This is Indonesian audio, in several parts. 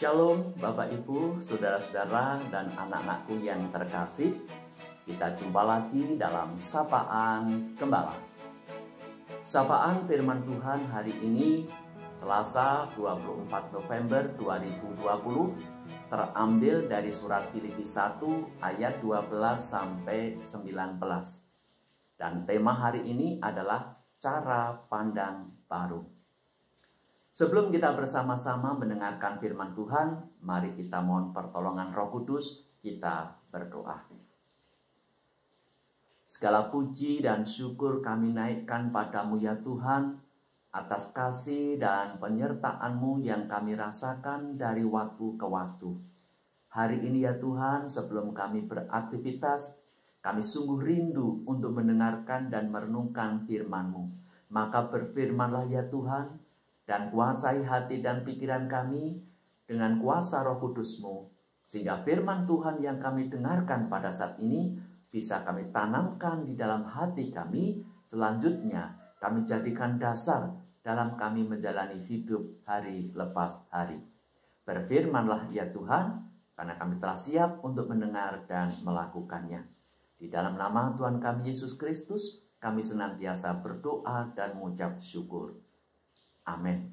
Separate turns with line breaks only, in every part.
Shalom Bapak Ibu, Saudara-saudara dan anak-anakku yang terkasih. Kita jumpa lagi dalam Sapaan Gembala. Sapaan firman Tuhan hari ini Selasa 24 November 2020 terambil dari surat Filipi 1 ayat 12 sampai 19. Dan tema hari ini adalah cara pandang baru. Sebelum kita bersama-sama mendengarkan firman Tuhan, mari kita mohon pertolongan Roh Kudus, kita berdoa. Segala puji dan syukur kami naikkan padamu ya Tuhan, atas kasih dan penyertaan-Mu yang kami rasakan dari waktu ke waktu. Hari ini ya Tuhan, sebelum kami beraktivitas, kami sungguh rindu untuk mendengarkan dan merenungkan firman-Mu. Maka berfirmanlah ya Tuhan, dan kuasai hati dan pikiran kami dengan kuasa Roh Kudus-Mu, sehingga firman Tuhan yang kami dengarkan pada saat ini bisa kami tanamkan di dalam hati kami. Selanjutnya kami jadikan dasar dalam kami menjalani hidup hari lepas hari. Berfirmanlah ya Tuhan, karena kami telah siap untuk mendengar dan melakukannya. Di dalam nama Tuhan kami Yesus Kristus, kami senantiasa berdoa dan mengucap syukur. Amin.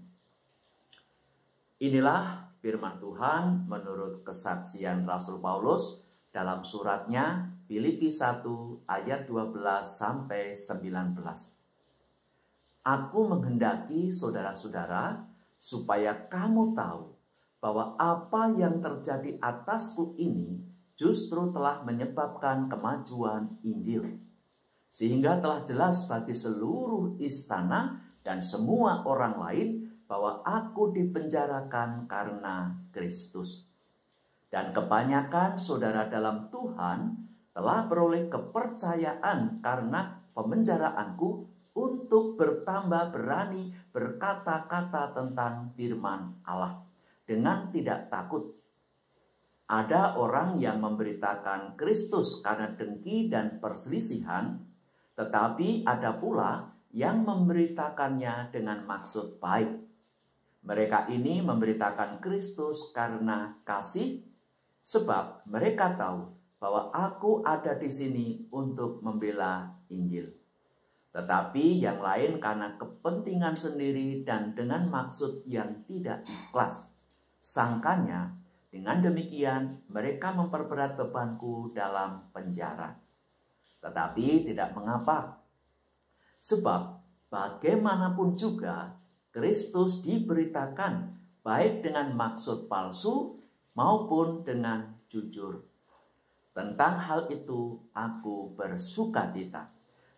Inilah firman Tuhan menurut kesaksian Rasul Paulus dalam suratnya Filipi 1 ayat 12 sampai 19. Aku menghendaki saudara-saudara supaya kamu tahu bahwa apa yang terjadi atasku ini justru telah menyebabkan kemajuan Injil, sehingga telah jelas bagi seluruh istana dan semua orang lain bahwa aku dipenjarakan karena Kristus. Dan kebanyakan saudara dalam Tuhan telah beroleh kepercayaan karena pemenjaraanku untuk bertambah berani berkata-kata tentang firman Allah dengan tidak takut. Ada orang yang memberitakan Kristus karena dengki dan perselisihan, tetapi ada pula yang memberitakannya dengan maksud baik. Mereka ini memberitakan Kristus karena kasih, sebab mereka tahu bahwa aku ada di sini untuk membela Injil. Tetapi yang lain karena kepentingan sendiri dan dengan maksud yang tidak ikhlas. Sangkanya, dengan demikian mereka memperberat bebanku dalam penjara. Tetapi tidak mengapa. Sebab bagaimanapun juga Kristus diberitakan baik dengan maksud palsu maupun dengan jujur. Tentang hal itu aku bersukacita,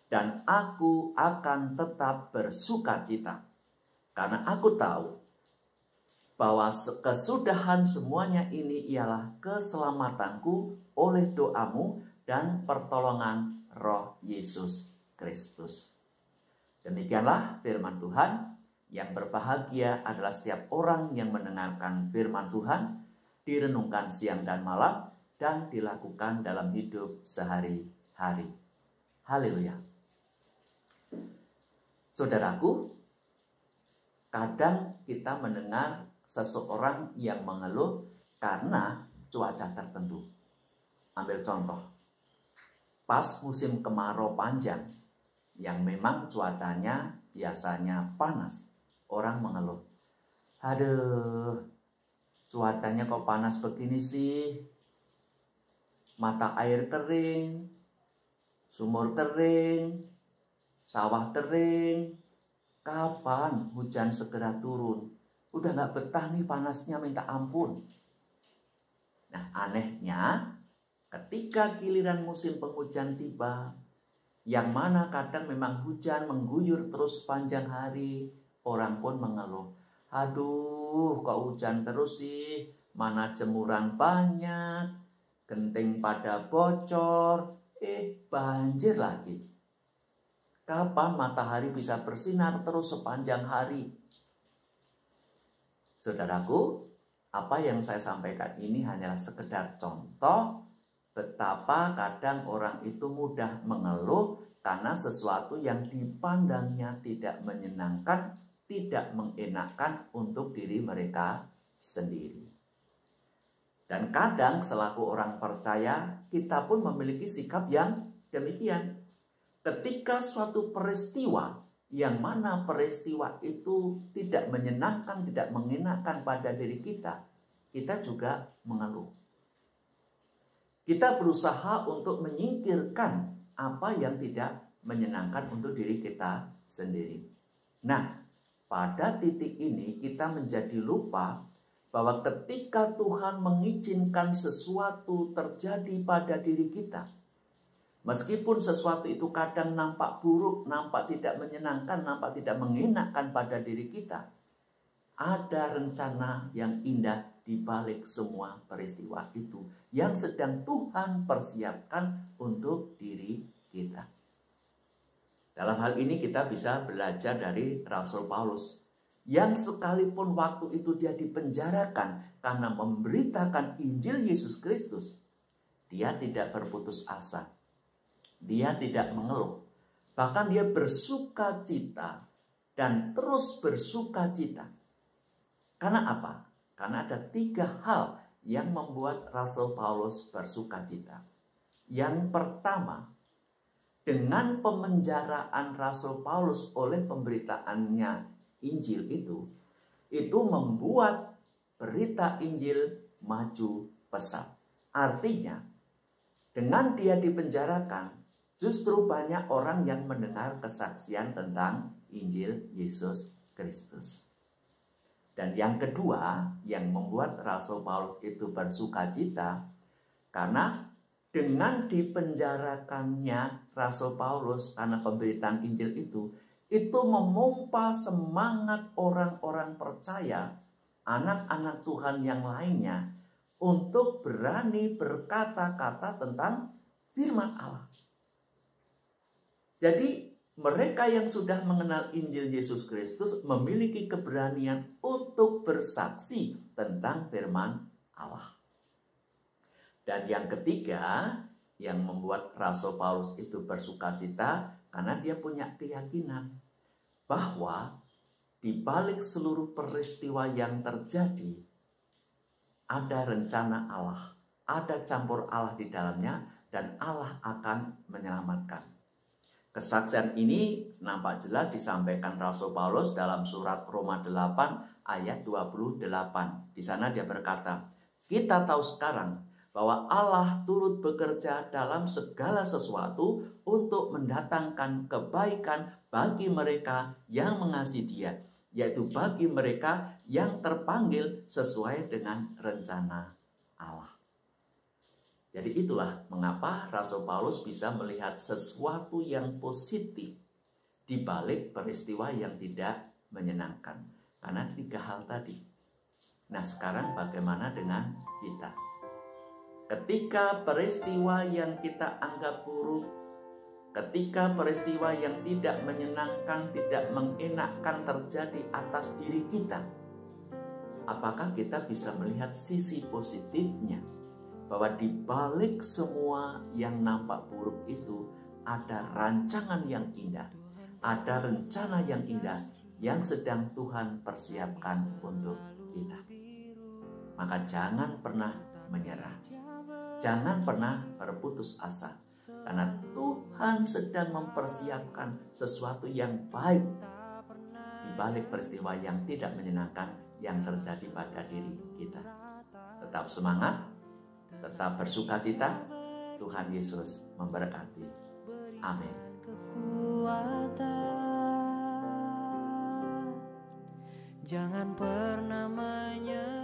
dan aku akan tetap bersukacita, karena aku tahu bahwa kesudahan semuanya ini ialah keselamatanku oleh doamu dan pertolongan Roh Yesus Kristus. Demikianlah firman Tuhan. Yang berbahagia adalah setiap orang yang mendengarkan firman Tuhan, direnungkan siang dan malam, dan dilakukan dalam hidup sehari-hari. Haleluya. Saudaraku, kadang kita mendengar seseorang yang mengeluh karena cuaca tertentu. Ambil contoh, pas musim kemarau panjang, yang memang cuacanya biasanya panas, orang mengeluh. Aduh, cuacanya kok panas begini sih? Mata air kering, sumur kering, sawah kering. Kapan hujan segera turun? Udah gak betah nih panasnya, minta ampun. Nah, anehnya ketika giliran musim penghujan tiba, yang mana kadang memang hujan mengguyur terus sepanjang hari, orang pun mengeluh. Aduh, kok hujan terus sih? Mana jemuran banyak, genting pada bocor, banjir lagi. Kapan matahari bisa bersinar terus sepanjang hari? Saudaraku, apa yang saya sampaikan ini hanyalah sekedar contoh betapa kadang orang itu mudah mengeluh karena sesuatu yang dipandangnya tidak menyenangkan, tidak mengenakan untuk diri mereka sendiri. Dan kadang selaku orang percaya, kita pun memiliki sikap yang demikian. Ketika suatu peristiwa, yang mana peristiwa itu tidak menyenangkan, tidak mengenakan pada diri kita, kita juga mengeluh. Kita berusaha untuk menyingkirkan apa yang tidak menyenangkan untuk diri kita sendiri. Nah, pada titik ini kita menjadi lupa bahwa ketika Tuhan mengizinkan sesuatu terjadi pada diri kita, meskipun sesuatu itu kadang nampak buruk, nampak tidak menyenangkan, nampak tidak mengenakan pada diri kita, ada rencana yang indah di balik semua peristiwa itu yang sedang Tuhan persiapkan untuk diri kita. Dalam hal ini kita bisa belajar dari Rasul Paulus, yang sekalipun waktu itu dia dipenjarakan karena memberitakan Injil Yesus Kristus, dia tidak berputus asa. Dia tidak mengeluh. Bahkan dia bersuka cita dan terus bersuka cita. Karena apa? Karena ada 3 hal yang membuat Rasul Paulus bersuka cita. Yang pertama, dengan pemenjaraan Rasul Paulus oleh pemberitaannya Injil itu membuat berita Injil maju pesat. Artinya, dengan dia dipenjarakan, justru banyak orang yang mendengar kesaksian tentang Injil Yesus Kristus. Dan yang kedua yang membuat Rasul Paulus itu bersuka cita, karena dengan dipenjarakannya Rasul Paulus karena pemberitaan Injil itu memompa semangat orang-orang percaya, anak-anak Tuhan yang lainnya, untuk berani berkata-kata tentang firman Allah. Jadi mereka yang sudah mengenal Injil Yesus Kristus memiliki keberanian untuk bersaksi tentang firman Allah. Dan yang ketiga yang membuat Rasul Paulus itu bersuka cita, karena dia punya keyakinan bahwa di balik seluruh peristiwa yang terjadi ada rencana Allah, ada campur Allah di dalamnya, dan Allah akan menyelamatkan. Kesaksian ini nampak jelas disampaikan Rasul Paulus dalam surat Roma 8 ayat 28. Di sana dia berkata, "Kita tahu sekarang bahwa Allah turut bekerja dalam segala sesuatu untuk mendatangkan kebaikan bagi mereka yang mengasihi Dia, yaitu bagi mereka yang terpanggil sesuai dengan rencana Allah." Jadi itulah mengapa Rasul Paulus bisa melihat sesuatu yang positif di balik peristiwa yang tidak menyenangkan. Karena 3 hal tadi. Nah, sekarang bagaimana dengan kita? Ketika peristiwa yang kita anggap buruk, ketika peristiwa yang tidak menyenangkan, tidak mengenakkan terjadi atas diri kita, apakah kita bisa melihat sisi positifnya? Bahwa di balik semua yang nampak buruk itu ada rancangan yang indah, ada rencana yang indah yang sedang Tuhan persiapkan untuk kita. Maka jangan pernah menyerah, jangan pernah berputus asa, karena Tuhan sedang mempersiapkan sesuatu yang baik di balik peristiwa yang tidak menyenangkan yang terjadi pada diri kita. Tetap semangat, tetap bersuka cita. Tuhan Yesus memberkati. Amin.
Jangan pernah menyerah.